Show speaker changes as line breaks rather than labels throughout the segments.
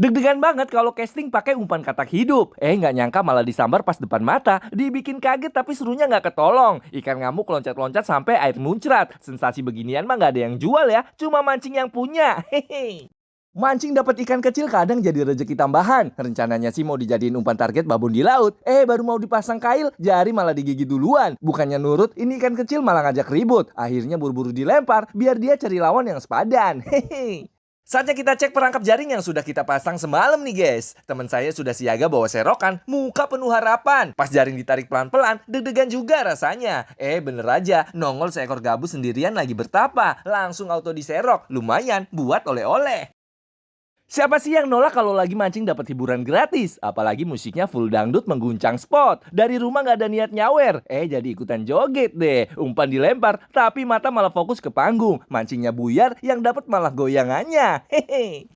Deg-degan banget kalau casting pakai umpan katak hidup. Nggak nyangka malah disambar pas depan mata. Dibikin kaget tapi serunya nggak ketolong. Ikan ngamuk loncat-loncat sampai air muncrat. Sensasi beginian mah nggak ada yang jual ya. Cuma mancing yang punya. Hehe. Mancing dapat ikan kecil kadang jadi rezeki tambahan. Rencananya sih mau dijadiin umpan target babon di laut. Baru mau dipasang kail, jari malah digigit duluan. Bukannya nurut, ini ikan kecil malah ngajak ribut. Akhirnya buru-buru dilempar biar dia cari lawan yang sepadan. Hehe. Saatnya kita cek perangkap jaring yang sudah kita pasang semalam nih guys. Teman saya sudah siaga bawa serokan, muka penuh harapan. Pas jaring ditarik pelan-pelan, deg-degan juga rasanya. Bener aja, nongol seekor gabus sendirian lagi bertapa. Langsung auto diserok, lumayan buat oleh-oleh. Siapa sih yang nolak kalau lagi mancing dapat hiburan gratis? Apalagi musiknya full dangdut mengguncang spot. Dari rumah nggak ada niat nyawer. Jadi ikutan joget deh. Umpan dilempar, tapi mata malah fokus ke panggung. Mancingnya buyar, yang dapat malah goyangannya. Hehe.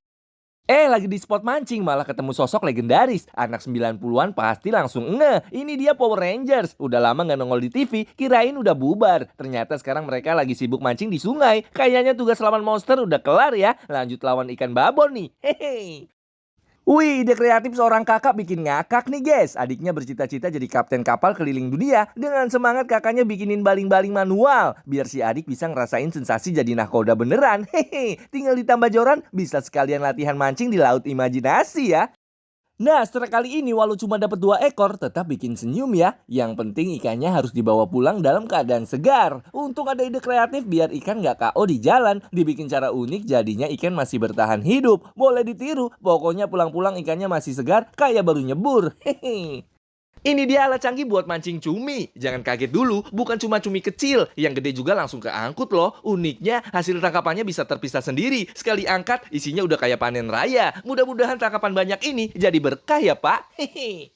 Lagi di spot mancing malah ketemu sosok legendaris. Anak 90-an pasti langsung ini dia Power Rangers. Udah lama nggak nongol di TV, kirain udah bubar. Ternyata sekarang mereka lagi sibuk mancing di sungai. Kayaknya tugas lawan monster udah kelar ya. Lanjut lawan ikan babon nih. Hehe. Wih, ide kreatif seorang kakak bikin ngakak nih guys. Adiknya bercita-cita jadi kapten kapal keliling dunia. Dengan semangat kakaknya bikinin baling-baling manual. Biar si adik bisa ngerasain sensasi jadi nahkoda beneran. Hehe, tinggal ditambah joran, bisa sekalian latihan mancing di laut imajinasi ya. Nah, setelah kali ini walau cuma dapat 2 ekor, tetap bikin senyum ya. Yang penting ikannya harus dibawa pulang dalam keadaan segar. Untung ada ide kreatif biar ikan nggak KO di jalan. Dibikin cara unik jadinya ikan masih bertahan hidup. Boleh ditiru, pokoknya pulang-pulang ikannya masih segar kayak baru nyebur. Hehe. Ini dia alat canggih buat mancing cumi. Jangan kaget dulu, bukan cuma cumi kecil. Yang gede juga langsung keangkut loh. Uniknya, hasil tangkapannya bisa terpisah sendiri. Sekali angkat, isinya udah kayak panen raya. Mudah-mudahan tangkapan banyak ini jadi berkah ya Pak. Hehe.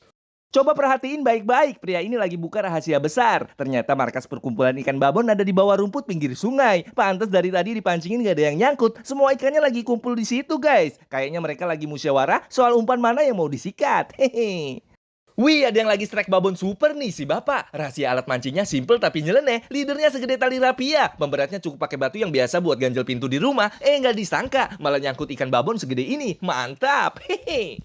Coba perhatiin baik-baik, pria ini lagi buka rahasia besar. Ternyata markas perkumpulan ikan babon ada di bawah rumput pinggir sungai. Pantes dari tadi dipancingin gak ada yang nyangkut. Semua ikannya lagi kumpul di situ guys. Kayaknya mereka lagi musyawarah soal umpan mana yang mau disikat. Hehe. Wih, ada yang lagi strike babon super nih si bapak. Rahasia alat mancingnya simple tapi nyeleneh. Leadernya segede tali rapia. Pemberatnya cukup pakai batu yang biasa buat ganjel pintu di rumah. Nggak disangka, malah nyangkut ikan babon segede ini. Mantap. Hehe.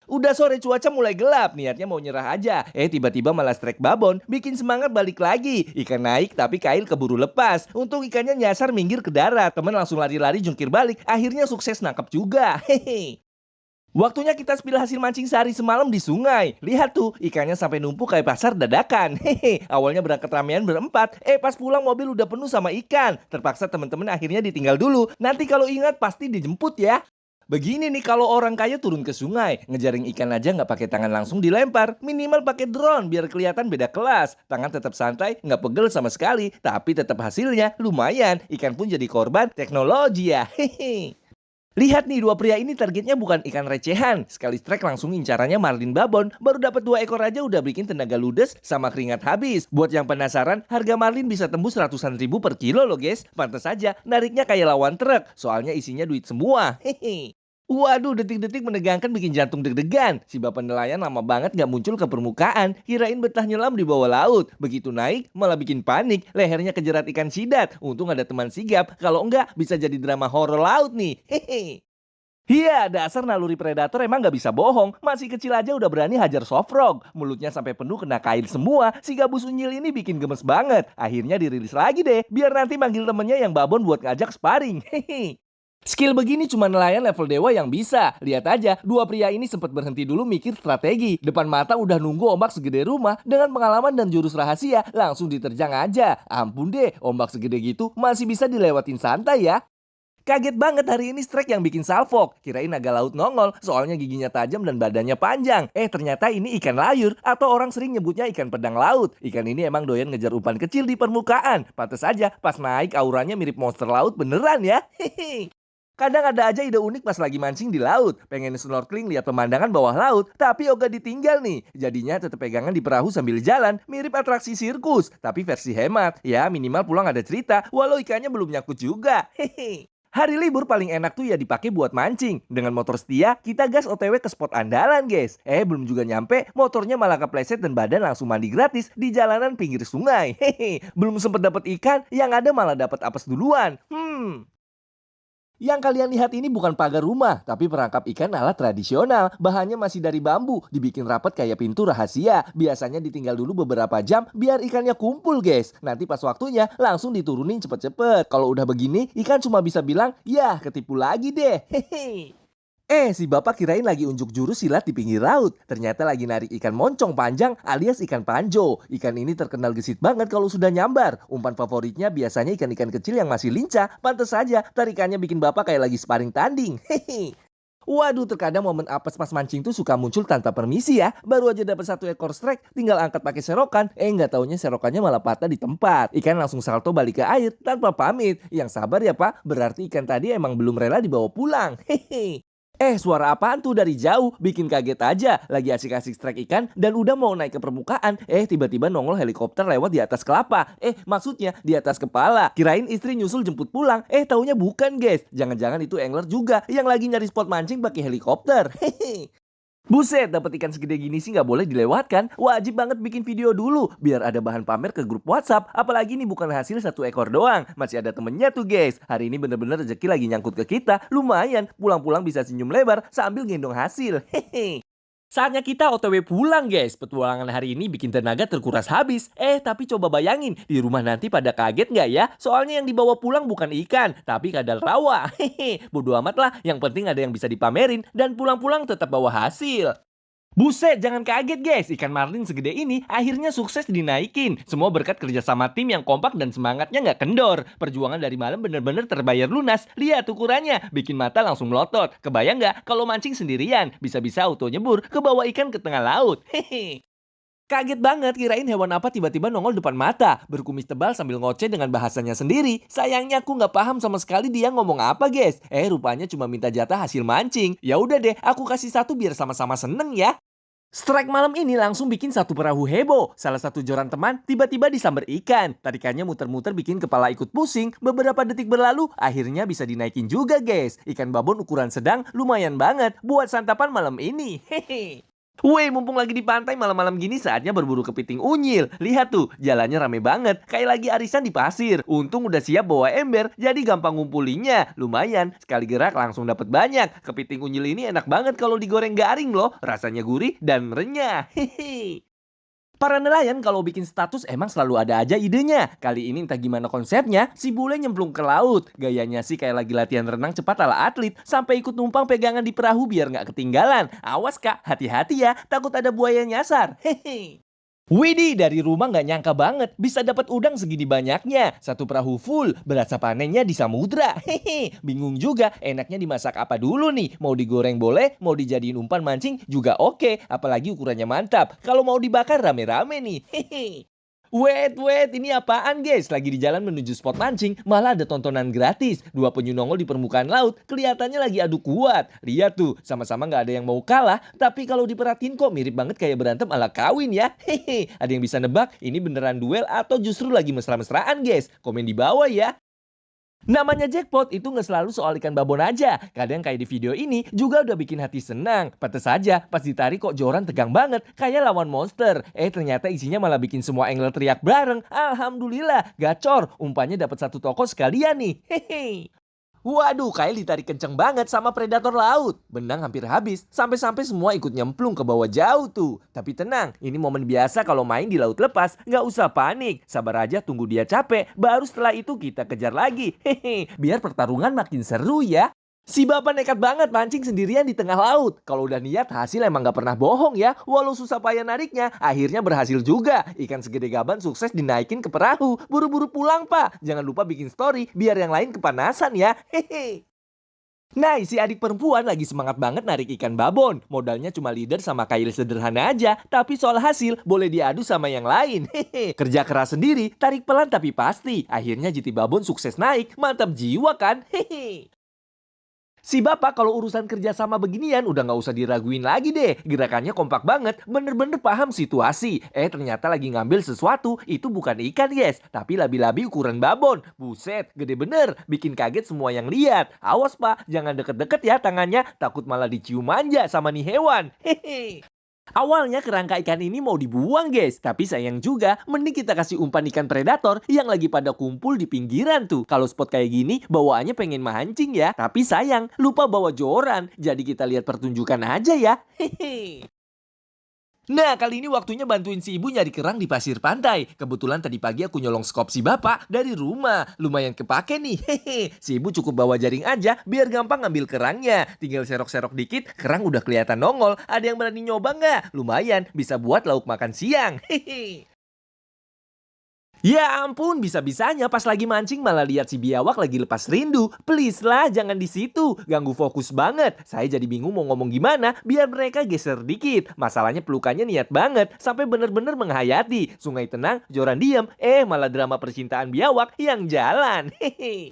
Udah sore cuaca mulai gelap, niatnya mau nyerah aja. Tiba-tiba malah strike babon, bikin semangat balik lagi. Ikan naik tapi kail keburu lepas. Untung ikannya nyasar minggir ke darat. Temen langsung lari-lari jungkir balik. Akhirnya sukses nangkep juga. Hehe. Waktunya kita spill hasil mancing sehari semalam di sungai. Lihat tuh, ikannya sampai numpuk kayak pasar dadakan. Hehe, awalnya berangkat ramean berempat. Pas pulang mobil udah penuh sama ikan. Terpaksa temen-temen akhirnya ditinggal dulu. Nanti kalau ingat pasti dijemput ya. Begini nih kalau orang kaya turun ke sungai, ngejaring ikan aja nggak pakai tangan langsung dilempar, minimal pakai drone biar kelihatan beda kelas. Tangan tetap santai, nggak pegel sama sekali, tapi tetap hasilnya lumayan. Ikan pun jadi korban teknologi ya. Hehe. Lihat nih, 2 pria ini targetnya bukan ikan recehan. Sekali strike langsung incarannya marlin babon. Baru dapat 2 ekor aja udah bikin tenaga ludes sama keringat habis. Buat yang penasaran, harga marlin bisa tembus ratusan ribu per kilo loh guys. Pantes aja, nariknya kayak lawan truk. Soalnya isinya duit semua. Hehe. Waduh, detik-detik menegangkan bikin jantung deg-degan. Si bapak nelayan lama banget gak muncul ke permukaan. Kirain betah nyelam di bawah laut. Begitu naik, malah bikin panik. Lehernya kejerat ikan sidat. Untung ada teman sigap. Kalau enggak, bisa jadi drama horor laut nih. Hehe. Iya, dasar naluri predator emang gak bisa bohong. Masih kecil aja udah berani hajar soft frog. Mulutnya sampai penuh kena kail semua. Si gabus unyil ini bikin gemes banget. Akhirnya dirilis lagi deh. Biar nanti manggil temennya yang babon buat ngajak sparring. Hehe. Skill begini cuma nelayan level dewa yang bisa. Lihat aja, 2 pria ini sempat berhenti dulu mikir strategi. Depan mata udah nunggu ombak segede rumah. Dengan pengalaman dan jurus rahasia, langsung diterjang aja. Ampun deh, ombak segede gitu masih bisa dilewatin santai ya. Kaget banget hari ini strike yang bikin salfok. Kirain naga laut nongol, soalnya giginya tajam dan badannya panjang. Ternyata ini ikan layur, atau orang sering nyebutnya ikan pedang laut. Ikan ini emang doyan ngejar umpan kecil di permukaan. Pantes aja, pas naik auranya mirip monster laut beneran ya. Hehe. Kadang ada aja ide unik pas lagi mancing di laut. Pengen snorkeling lihat pemandangan bawah laut, tapi ogah ditinggal nih. Jadinya tetep pegangan di perahu sambil jalan, mirip atraksi sirkus. Tapi versi hemat, ya minimal pulang ada cerita, walau ikannya belum nyangkut juga. Hehe. Hari libur paling enak tuh ya dipakai buat mancing. Dengan motor setia, kita gas OTW ke spot andalan guys. Belum juga nyampe, motornya malah kepleset dan badan langsung mandi gratis di jalanan pinggir sungai. Hehe, belum sempet dapet ikan, yang ada malah dapet apes duluan. Yang kalian lihat ini bukan pagar rumah, tapi perangkap ikan ala tradisional. Bahannya masih dari bambu, dibikin rapat kayak pintu rahasia. Biasanya ditinggal dulu beberapa jam biar ikannya kumpul, guys. Nanti pas waktunya langsung diturunin cepet-cepet. Kalau udah begini, ikan cuma bisa bilang, "Yah, ketipu lagi deh." Hehe. Si bapak kirain lagi unjuk jurus silat di pinggir laut. Ternyata lagi narik ikan moncong panjang alias ikan panjo. Ikan ini terkenal gesit banget kalau sudah nyambar. Umpan favoritnya biasanya ikan-ikan kecil yang masih lincah. Pantes saja tarikannya bikin bapak kayak lagi sparring tanding. Hehe. Waduh, terkadang momen apes pas mancing tuh suka muncul tanpa permisi ya. Baru aja dapat satu ekor strike, tinggal angkat pakai serokan. Nggak taunya serokannya malah patah di tempat. Ikan langsung salto balik ke air tanpa pamit. Yang sabar ya pak, berarti ikan tadi emang belum rela dibawa pulang. Hehe. Suara apaan tuh dari jauh? Bikin kaget aja. Lagi asik-asik strike ikan dan udah mau naik ke permukaan. Tiba-tiba nongol helikopter lewat di atas kelapa. Maksudnya di atas kepala. Kirain istri nyusul jemput pulang. Taunya bukan, guys. Jangan-jangan itu angler juga yang lagi nyari spot mancing pakai helikopter. Hehe. Buset, dapat ikan segede gini sih nggak boleh dilewatkan. Wajib banget bikin video dulu, biar ada bahan pamer ke grup WhatsApp. Apalagi ini bukan hasil satu ekor doang, masih ada temennya tuh guys. Hari ini bener-bener rezeki lagi nyangkut ke kita. Lumayan, pulang-pulang bisa senyum lebar sambil gendong hasil. Hehe. Saatnya kita OTW pulang guys. Petualangan hari ini bikin tenaga terkuras habis. Tapi coba bayangin, di rumah nanti pada kaget nggak ya? Soalnya yang dibawa pulang bukan ikan, tapi kadal rawa. Hehe, bodo amat lah, yang penting ada yang bisa dipamerin dan pulang-pulang tetap bawa hasil. Buset, jangan kaget guys, ikan marlin segede ini akhirnya sukses dinaikin. Semua berkat kerja sama tim yang kompak dan semangatnya nggak kendor. Perjuangan dari malam bener-bener terbayar lunas. Lihat ukurannya, bikin mata langsung melotot. Kebayang nggak kalau mancing sendirian, bisa-bisa auto nyebur ke bawah ikan ke tengah laut. Hehe. Kaget banget, kirain hewan apa tiba-tiba nongol depan mata, berkumis tebal sambil ngoceh dengan bahasanya sendiri. Sayangnya aku nggak paham sama sekali dia ngomong apa guys. Rupanya cuma minta jatah hasil mancing. Ya udah deh, aku kasih satu biar sama-sama seneng ya. Strike malam ini langsung bikin satu perahu heboh. Salah satu joran teman tiba-tiba disambar ikan. Tarikannya muter-muter bikin kepala ikut pusing. Beberapa detik berlalu, akhirnya bisa dinaikin juga guys. Ikan babon ukuran sedang lumayan banget buat santapan malam ini. Hehe. Mumpung lagi di pantai malam-malam gini saatnya berburu kepiting unyil. Lihat tuh, jalannya rame banget. Kayak lagi arisan di pasir. Untung udah siap bawa ember, jadi gampang ngumpulinnya. Lumayan, sekali gerak langsung dapat banyak. Kepiting unyil ini enak banget kalau digoreng garing loh. Rasanya gurih dan renyah. Hehe. Para nelayan kalau bikin status emang selalu ada aja idenya. Kali ini entah gimana konsepnya, si bule nyemplung ke laut. Gayanya sih kayak lagi latihan renang cepat ala atlet. Sampai ikut numpang pegangan di perahu biar nggak ketinggalan. Awas kak, hati-hati ya, takut ada buaya nyasar. Hehe. Widih, dari rumah nggak nyangka banget bisa dapat udang segini banyaknya. Satu perahu full, berasa panennya di samudra. Hehe, bingung juga enaknya dimasak apa dulu nih. Mau digoreng boleh, mau dijadiin umpan mancing juga oke. Apalagi ukurannya mantap. Kalau mau dibakar rame-rame nih. Hehe. Wait, ini apaan guys? Lagi di jalan menuju spot mancing, malah ada tontonan gratis. Dua penyu nongol di permukaan laut, kelihatannya lagi adu kuat. Lihat tuh, sama-sama nggak ada yang mau kalah, tapi kalau diperhatiin kok mirip banget kayak berantem ala kawin ya. Hehe, ada yang bisa nebak ini beneran duel atau justru lagi mesra-mesraan guys? Komen di bawah ya. Namanya jackpot itu nggak selalu soal ikan babon aja. Kadang kayak di video ini juga udah bikin hati senang. Pantes saja pas ditarik kok joran tegang banget. Kayak lawan monster. Ternyata isinya malah bikin semua angler teriak bareng. Alhamdulillah, gacor. Umpannya dapat satu toko sekalian nih. Hehe. Waduh, kayak ditarik kenceng banget sama predator laut. Benang hampir habis, sampai-sampai semua ikut nyemplung ke bawah jauh tuh. Tapi tenang, ini momen biasa kalau main di laut lepas. Nggak usah panik, sabar aja tunggu dia capek. Baru setelah itu kita kejar lagi. Hehe, biar pertarungan makin seru ya. Si bapak nekat banget mancing sendirian di tengah laut. Kalau udah niat hasil emang gak pernah bohong ya. Walau susah payah nariknya, akhirnya berhasil juga. Ikan segede gaban sukses dinaikin ke perahu. Buru-buru pulang pak. Jangan lupa bikin story biar yang lain kepanasan ya. Hehe. Nah, si adik perempuan lagi semangat banget narik ikan babon. Modalnya cuma leader sama kail sederhana aja. Tapi soal hasil boleh diadu sama yang lain. Hehe. Kerja keras sendiri, tarik pelan tapi pasti. Akhirnya JT babon sukses naik. Mantap jiwa kan? Hehe. Si bapak kalau urusan kerjasama beginian udah nggak usah diraguin lagi deh. Gerakannya kompak banget, bener-bener paham situasi. Ternyata lagi ngambil sesuatu, itu bukan ikan guys. Tapi labi-labi ukuran babon. Buset, gede bener, bikin kaget semua yang lihat. Awas pak, jangan deket-deket ya tangannya, takut malah dicium manja sama nih hewan. Hehe.
Awalnya kerangka ikan ini mau dibuang guys, tapi sayang juga mending kita kasih umpan ikan predator yang lagi pada kumpul di pinggiran tuh. Kalau spot kayak gini bawaannya pengen mancing ya, tapi sayang lupa bawa joran. Jadi kita lihat pertunjukan aja ya. Hehe.
Nah, kali ini waktunya bantuin si ibu nyari kerang di pasir pantai. Kebetulan tadi pagi aku nyolong skop si bapak dari rumah. Lumayan kepake nih. Hehe. Si ibu cukup bawa jaring aja biar gampang ngambil kerangnya. Tinggal serok-serok dikit, kerang udah kelihatan nongol. Ada yang berani nyoba nggak? Lumayan, bisa buat lauk makan siang. Hehe. Ya ampun, bisa-bisanya pas lagi mancing malah lihat si biawak lagi lepas rindu. Please lah, jangan di situ. Ganggu fokus banget. Saya jadi bingung mau ngomong gimana biar mereka geser dikit. Masalahnya pelukannya niat banget, sampai bener-bener menghayati. Sungai tenang, joran diam, malah drama percintaan biawak yang jalan. Hehe.